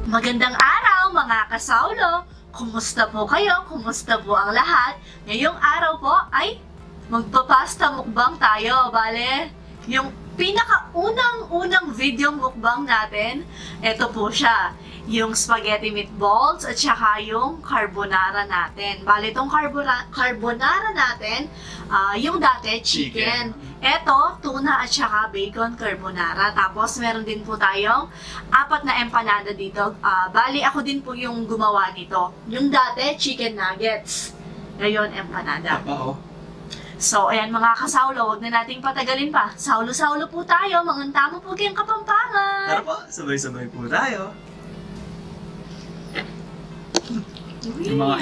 Magandang araw mga kasaulo! Kumusta po kayo? Kumusta po ang lahat? Ngayong araw po ay magpapasta mukbang tayo. Bale, yung pinakaunang video mukbang natin, ito po siya. Yung spaghetti meatballs at saka yung carbonara natin. Bale, itong carbonara natin, yung dati chicken. Ito, tuna at saka bacon carbonara. Tapos, meron din po tayong 4 na empanada dito. Bali, ako din po yung gumawa nito. Yung dati, chicken nuggets. Ngayon, empanada. So, ayan mga kasaulo, huwag na nating patagalin pa. Saulo-saulo po tayo, mangantamo po kayong Kapampangan. Tara po, sabay-sabay po tayo.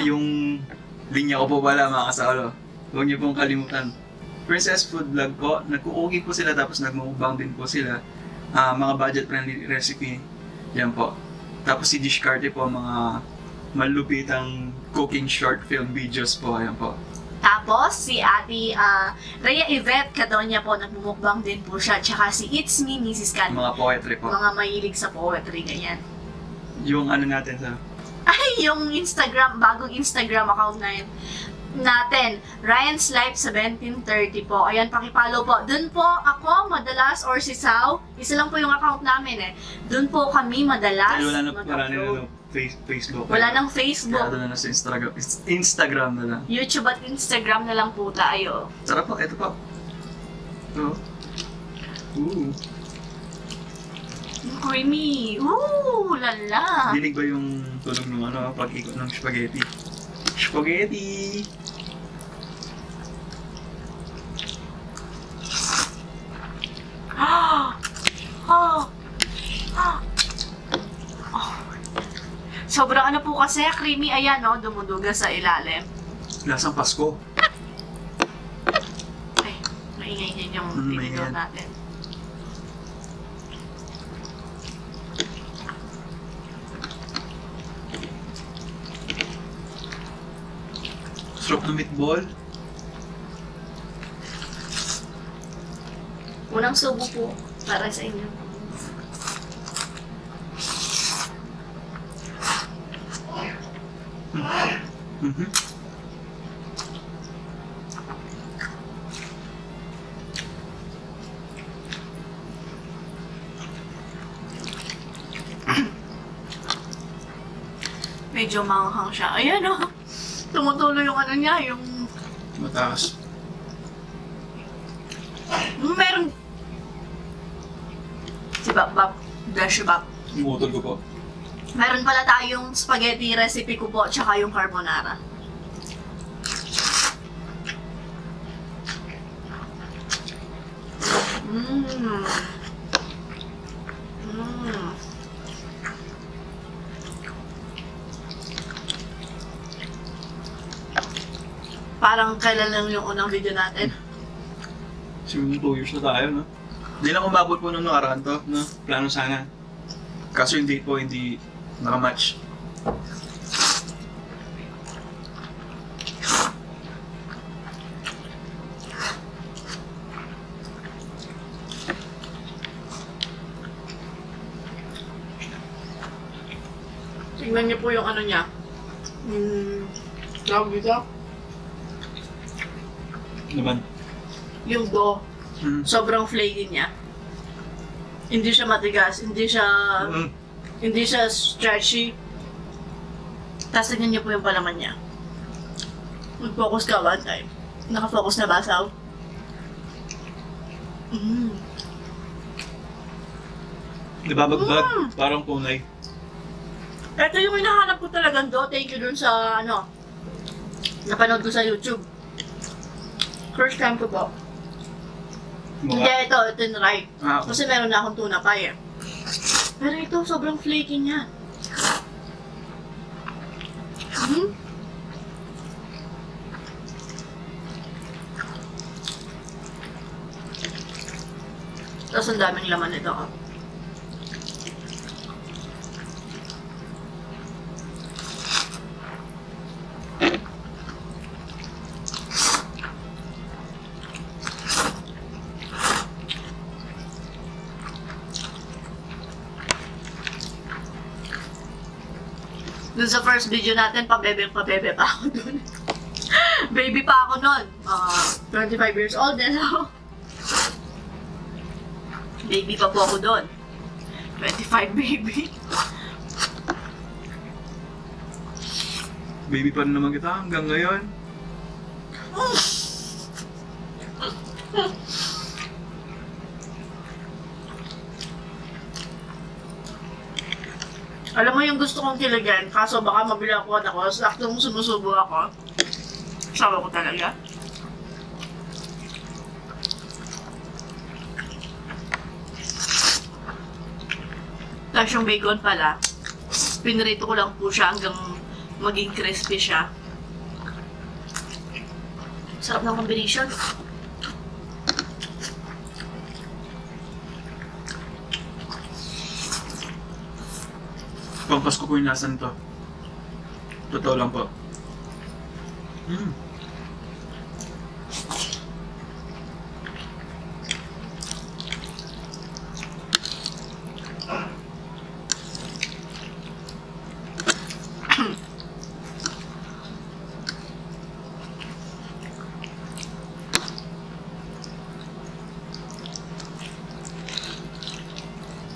Yung linya ko po pala mga kasaulo. Huwag niyo pong kalimutan. Princess Food Vlog po, nagkukuki po sila tapos nagmumukbang din po sila. Mga budget-friendly recipe. Yan po. Tapos si Dishcarte po, mga malupitang cooking short film videos po. Ayan po. Tapos, si Ate Rhea Yvette Cadonia po, nagmumukbang din po siya. Tsaka si It's Me, Mrs. Can. Mga poetry po. Mga mahilig sa poetry, ganyan. Yung ano natin sa... Ay, yung Instagram, bagong Instagram account na yun natin, Ryan's Life 1730 po. Ayan, pakipollow po. Doon po ako madalas, or si Sao, isa lang po yung account namin Doon po kami madalas Wala na Facebook. Wala nang Facebook. Kaya doon na sa Instagram na lang. YouTube at Instagram na lang po tayo. Sarap po, ito po. Ito. Ooh. Creamy. Ooh, lala. Dinig ba yung tunog ng pag-ikot ng spaghetti? Spaghetti! Sobrang ano po kasi, creamy, ayan dumuduga sa ilalim. Lasang Pasko. Ay, maingay din yung video maingay. natin. Sarap na meatball. Unang subo po para sa inyo. Mm-hmm. Medyo manghang siya. Ayan tumutulo yung ano niya, yung... Mataas. Meron... Si Bap, Dash Bap. Umutol ko po. Meron pala tayong spaghetti recipe ko po, tsaka yung carbonara. Parang kailan lang yung unang video natin. Siguro 2 years na tayo, no? Hindi lang umabot po nung nakaraan to, no? Plano sana. Kaso yung date po hindi nakamatch. Tingnan niyo po yung ano niya. Tawag dito? Naman. Yung dough. Sobrang flaky niya. Hindi siya matigas, hindi siya stretchy. Tapos tignan niyo po yung palaman niya. Mag-focus ka one time. Naka-focus na ba, Saw? Nababagbag, parang kunay. Ito yung hinahanap ko talagang dough. Thank you dun sa napanood ko sa YouTube. First time ko po. Hindi, ito yung right. Kasi meron na akong tuna pie Pero ito, sobrang flaky niya. Tapos ang daming laman nito. Dun sa first video natin, pabebe pa ako dun. Baby pa ako nun. 25 years old na so. Baby pa po ako dun. 25 baby. Baby pa rin naman kita hanggang ngayon. Alam mo yung gusto kong kiligan, kaso baka mabilakuan ako, saktong sumusubo ako. Sawa ko talaga. Tapos yung bacon pala, pinrito ko lang po siya hanggang maging crispy siya. Sarap ng combination. Pampasko po yung lasa nito. Totoo lang po.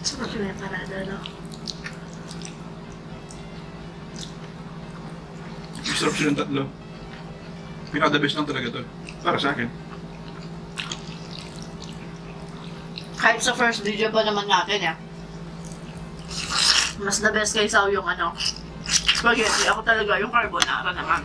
Sarap yung parada, no? Sarap silang tatlo. Pinaka-the best lang talaga to. Para sa akin. Kahit sa first video pa naman natin, mas the best kaysa yung spaghetti. Ako talaga yung carbonara naman.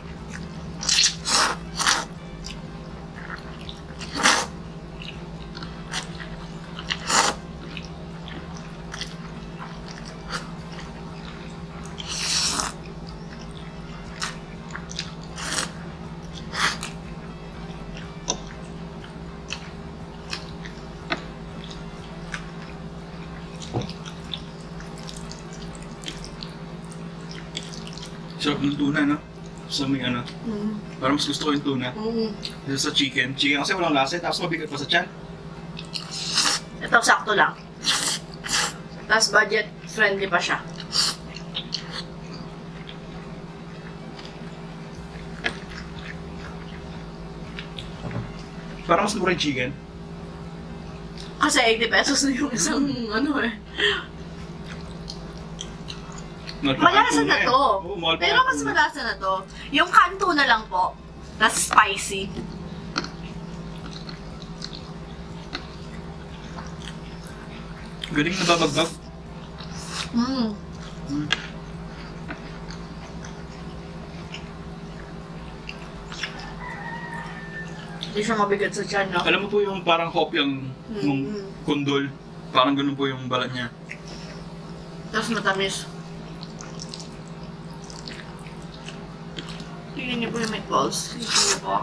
Sarap ng tuna, no? Sa may Parang mas gusto ko yung tuna. Kasi sa chicken. Chicken kasi walang lasa, tapos mabigat pa sa tiyan. Ito, sakto lang. Tapos budget friendly pa siya. Parang mas mura yung chicken. Kasi 80 pesos na yung isang Malasa na to. Pero mas malasa na to. Yung kanto na lang po. That's spicy. Galing na babagbag. Hindi siya mabigat sa tiyan, no? Alam mo po yung parang hopyang ng kundol. Parang ganun po yung balat niya. Tapos matamis. Tingnan niyo po yung meatballs. Tingnan niyo po.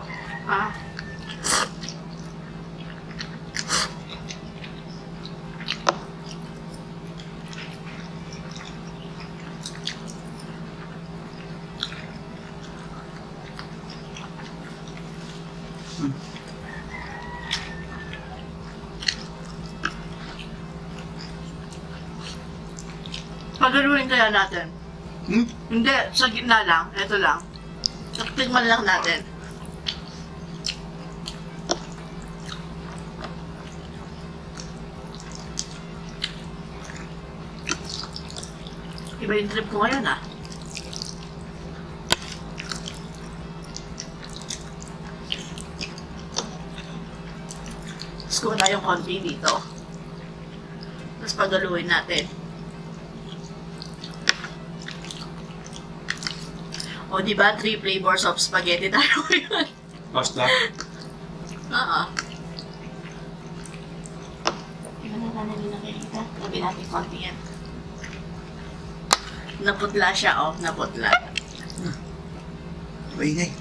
Pagaluin kaya natin. Hindi, sa gitna lang. Ito lang. Tigman lang natin. Iba yung trip ko ngayon, Tapos kuha tayong konti dito. Tapos pagaluin natin. O, diba? 3 flavors of spaghetti tayo ngayon. Pasta. Iba na natin nakikita. Tabi natin konti yan. Naputla siya, naputla. Maingay.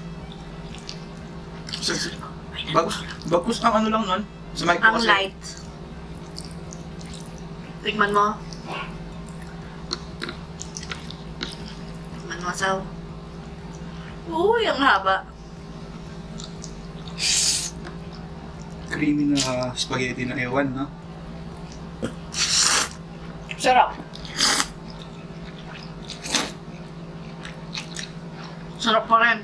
Bagus ang lang nun. Sa mic ko Ang kasi. light. Tigman mo. Tigman mo, Saw. Uy, ang haba. Creamy na spaghetti na ewan, no? Sarap. Sarap pa rin.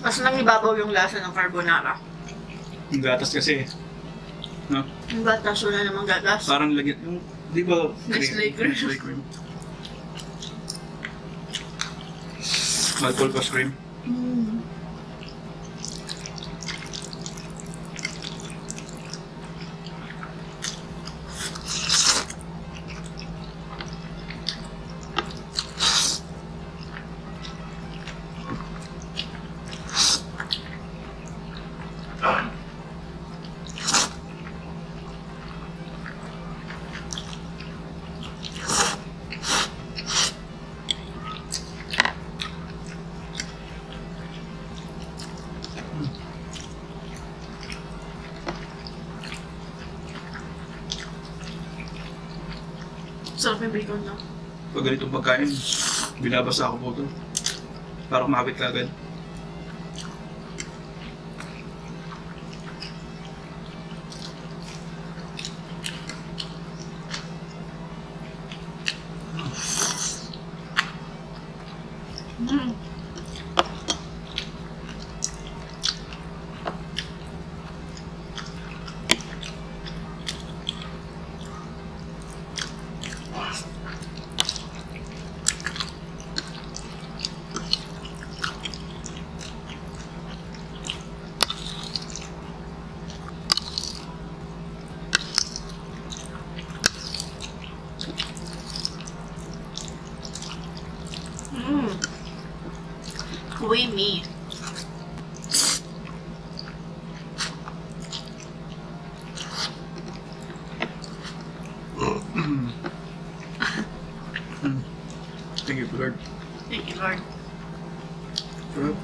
Mas nangibabaw yung lasa ng carbonara. Yung gatas kasi. No? Yung gatas, wala namang gatas. Parang lagyan yung, di ba? Nestle cream. Nestle cream. All-purpose cream. Mm. Sarap yung bacon na. Pag ganitong pagkain, binabasa ako po ito. Para kumapit ka agad. Mm. Mm. Creamy. Thank you, Lord. Thank you, Lord. Sarap.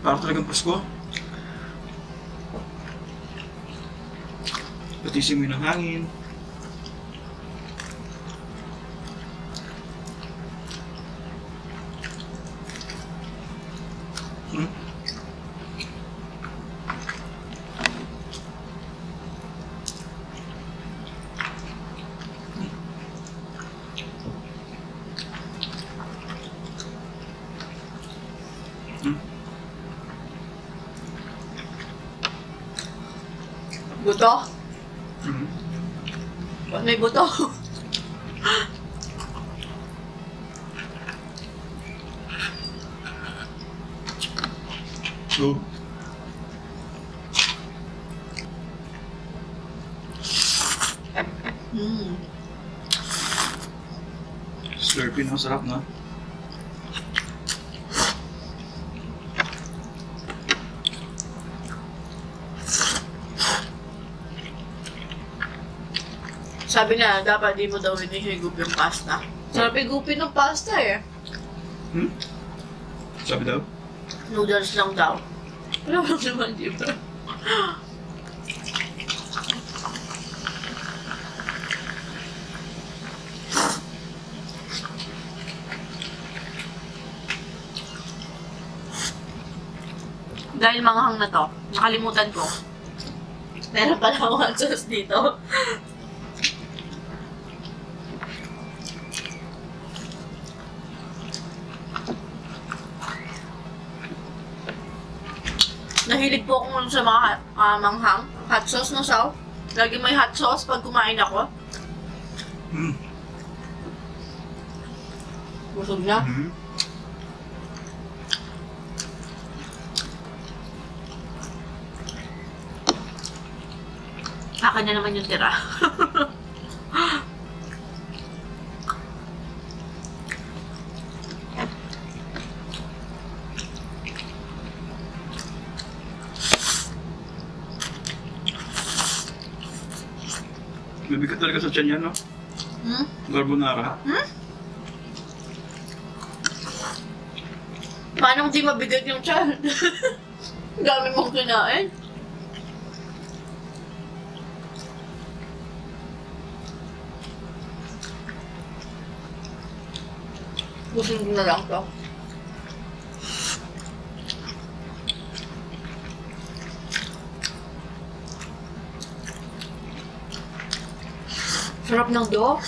Parang talagang Pasko. Pati simoy ng hangin. Hmm? Hmm? Buto? Mhm. Ba't may buto? So, Mm. slurpee na sarap na. Sabi na, dapat di mo daw hinihigop yung pasta. Sarap higupin ng pasta eh. Hmm? Sabi daw? Noodles lang daw. Wala mo naman, di ba? Dahil manghang na to, nakalimutan ko. Meron pala akong hot sauce dito. Nahilig po ako sa mga manghang. Hot sauce no, Saw? Lagi may hot sauce pag kumain ako. Hmm. Busog na. Mhm. Akin na naman yung tira. Mabigat talaga sa tiyan yan, no? Hmm? Carbonara. Hmm? Paano di mabigat yung tiyan? Dami mong kinain. Gusto ko na lang to. Sarap ng do.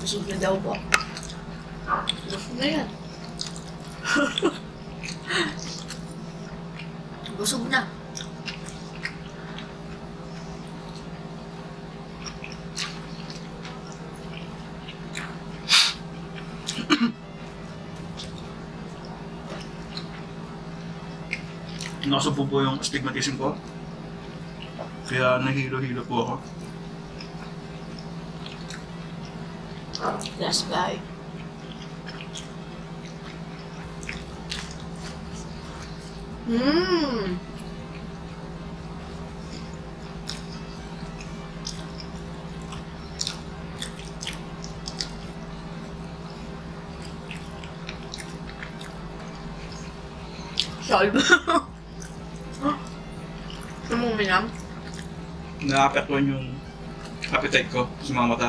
Busog na daw po. Busog na yan. Busog na. Nakasumpo po yung astigmatism ko. Kaya nahilo-hilo po ako. Last bite. Mmm. Solve. Ano mo minam? Naapektuhan yung appetite ko sa mga mata.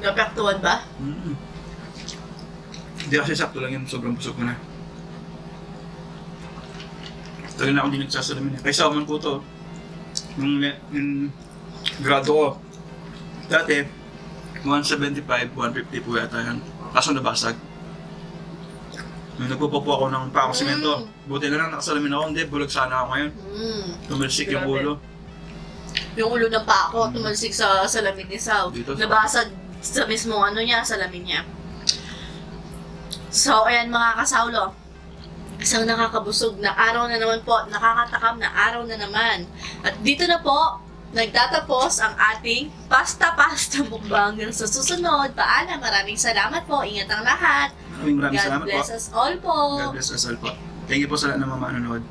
Napektuhan ba? Hindi kasi sakto lang yun, sobrang busog ko na. Talaga na ako hindi nagsasalamin. Kaysa man po to, yung grado ko. Dati, 175, 150 po yata yan. Kaso nabasag. Nung nagpupo ako ng pako simento, buti na lang nakasalamin ako, hindi, bulag sana ako ngayon. Tumalsik yung Grabe. ulo. Yung ulo ng pako, tumalsik sa salamin ni Sao. Dito sa- Nabasag sa mismong ano niya, salamin niya. So, ayan mga kasaulo. Isang nakakabusog na araw na naman po, nakakatakam na araw na naman. At dito na po, nagtatapos ang ating pasta-pasta mukbang. Hanggang sa susunod, paalam. Maraming salamat po. Ingat ang lahat. Maraming God salamat po. bless us all po. God bless us all po. Thank you po sa lahat ng mga manonood.